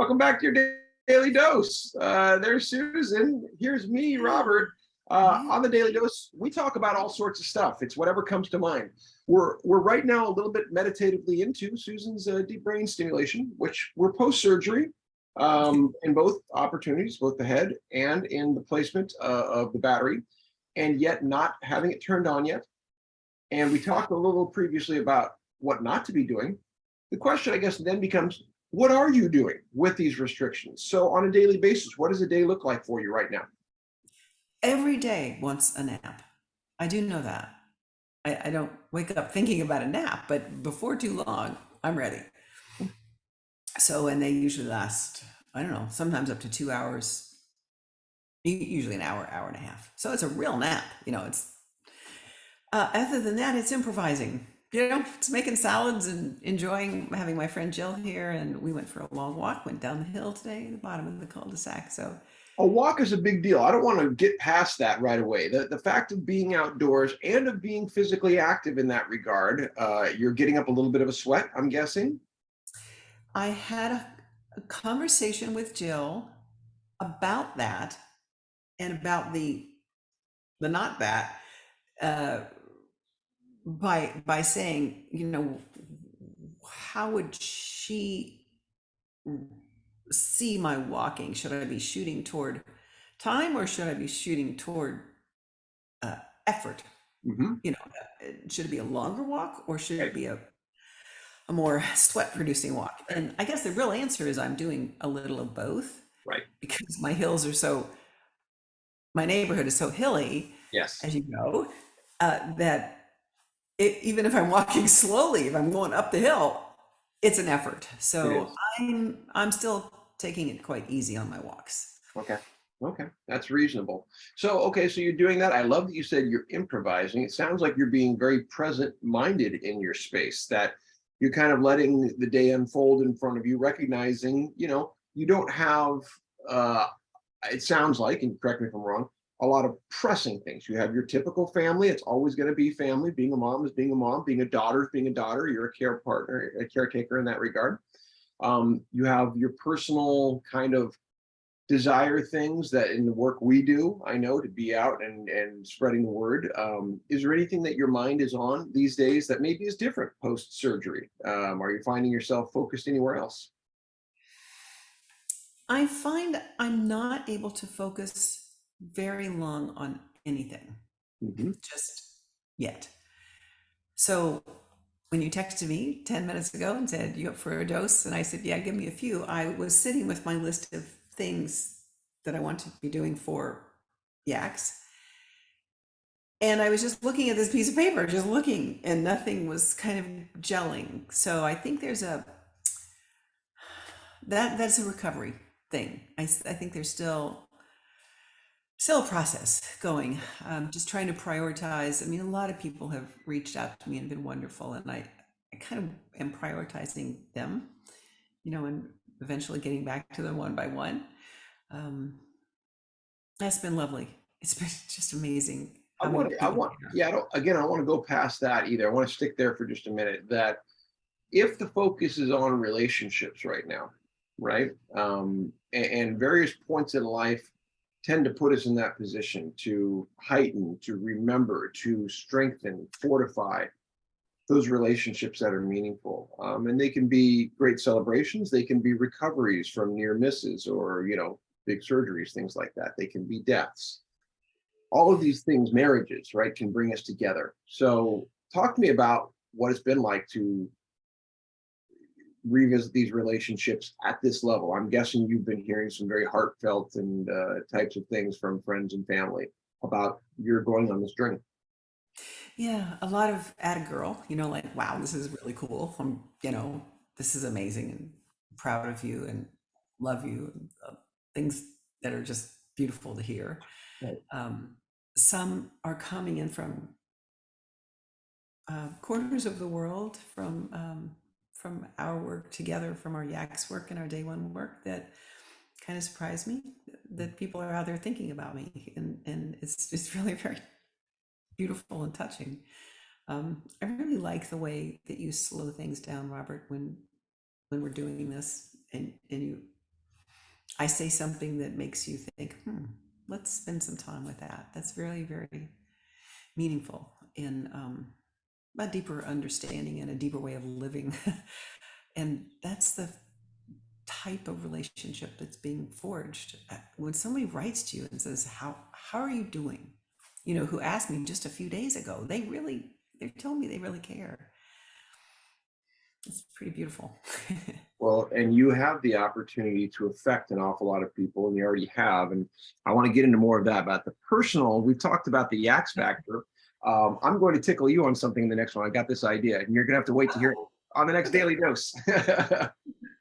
Welcome back to your daily dose. There's Susan. Here's me, Robert. Yeah. On the daily dose, we talk about all sorts of stuff. It's whatever comes to mind. We're right now a little bit meditatively into Susan's deep brain stimulation, which we're post surgery in both opportunities, both the head and in the placement of the battery, and yet not having it turned on yet. And we talked a little previously about what not to be doing. The question, I guess, then becomes, what are you doing with these restrictions? So on a daily basis, what does a day look like for you right now? Every day wants a nap. I do know that. I don't wake up thinking about a nap, but before too long, I'm ready. So, and they usually last, I don't know, sometimes up to 2 hours, usually an hour, hour and a half. So it's a real nap. It's, other than that, it's improvising. It's making salads and enjoying having my friend Jill here. And we went for a long walk, went down the hill today, the bottom of the cul-de-sac. So A walk is a big deal. I don't want to get past that right away. The fact of being outdoors and of being physically active in that regard, you're getting up a little bit of a sweat, I'm guessing. I had a conversation with Jill about that and about the not that uh, by saying, how would she see my walking? Should I be shooting toward time or should I be shooting toward effort? Hmm. Should it be a longer walk or should Right. it be a more sweat producing walk? And I guess the real answer is I'm doing a little of both Right. because my neighborhood is so hilly, Yes. as you know, that even if I'm walking slowly, if I'm going up the hill, it's an effort. It So is. I'm still taking it quite easy on my walks. Okay. Okay. That's reasonable. So you're doing that. I love that you said you're improvising. It sounds like you're being very present minded in your space, that you're kind of letting the day unfold in front of you, recognizing, you don't have, uh, it sounds like, and correct me if I'm wrong, a lot of pressing things. You have your typical family. It's always going to be family. Being a mom is being a mom. Being a daughter is being a daughter. You're a care partner, a caretaker in that regard. You have your personal kind of desire things that in the work we do, I know, to be out and spreading the word. Is there anything that your mind is on these days that maybe is different post surgery? Are you finding yourself focused anywhere else? I find I'm not able to focus very long on anything, Hmm. just yet. So when you texted me 10 minutes ago and said, "You up for a dose?" And I said, "Yeah, give me a few." I was sitting with my list of things that I want to be doing for Yaks. And I was just looking at this piece of paper, just looking, and nothing was kind of gelling. So I think there's that's a recovery thing. I think there's still a process going. Just trying to prioritize. I mean, a lot of people have reached out to me and been wonderful, and I kind of am prioritizing them, and eventually getting back to them one by one. Um, that's been lovely. It's been just amazing I how many want, I people want, care. yeah, I don't want to go past that either. I want to stick there for just a minute. That if the focus is on relationships right now, right, and various points in life tend to put us in that position to heighten, to remember, to strengthen, fortify those relationships that are meaningful. And they can be great celebrations. They can be recoveries from near misses or, big surgeries, things like that. They can be deaths. All of these things, marriages, right, can bring us together. So talk to me about what it's been like to revisit these relationships at this level. I'm guessing you've been hearing some very heartfelt and types of things from friends and family about you're going on this journey. Yeah, a lot of at a girl, like, wow, this is really cool. This is amazing and proud of you and love you. And, things that are just beautiful to hear. Right. Um, some are coming in from corners of the world, from our work together, from our Yaks work and our day one work that kind of surprised me that people are out there thinking about me, and it's really very beautiful and touching. I really like the way that you slow things down, Robert, when we're doing this, and you I say something that makes you think, let's spend some time with that. That's very, very meaningful in a deeper understanding and a deeper way of living. And that's the type of relationship that's being forged. When somebody writes to you and says, how are you doing? Who asked me just a few days ago, they're telling me they really care. It's pretty beautiful. Well, and you have the opportunity to affect an awful lot of people, and you already have. And I want to get into more of that. About the personal, we've talked about the yaks factor. I'm going to tickle you on something in the next one. I got this idea, and you're going to have to wait to hear it Oh, on the next okay. daily dose.